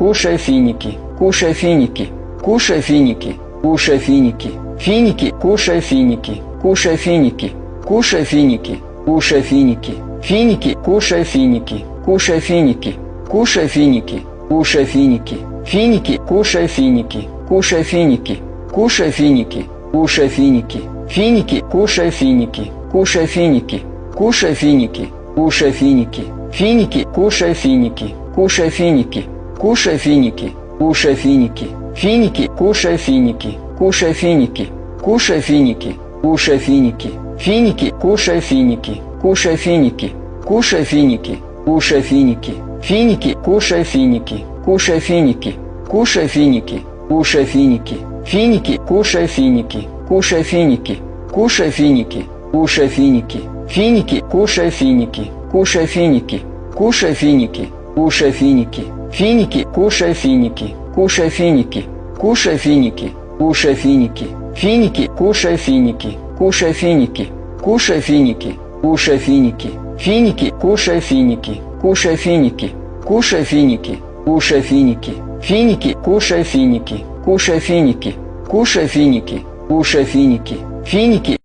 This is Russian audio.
кушай финики, кушай финики, кушай финики, кушай финики, финики, кушай финики, кушай финики, кушай финики, кушай финики, финики, кушай финики, кушай финики, кушай финики, кушай финики, финики, кушай финики, кушай финики, кушай финики, кушай финики, финики, кушай финики, кушай финики, кушай финики, кушай финики, финики, кушай финики, кушай финики, кушай финики, кушай финики, финики, кушай финики, кушай финики, кушай финики, кушай финики, финики, кушай финики, кушай финики, кушай финики, кушай финики, финики, кушай финики, кушай финики, кушай финики, кушай финики, финики, кушай финики, кушай финики, кушай финики, кушай финики, финики, кушай финики, кушай финики, кушай финики, кушай финики, финики, кушай финики, кушай финики, кушай финики, кушай финики, финики, кушай финики, кушай финики, кушай финики, кушай финики, финики, кушай финики, кушай финики, кушай финики, кушай финики, финики, кушай финики, кушай финики, кушай финики, кушай финики, финики,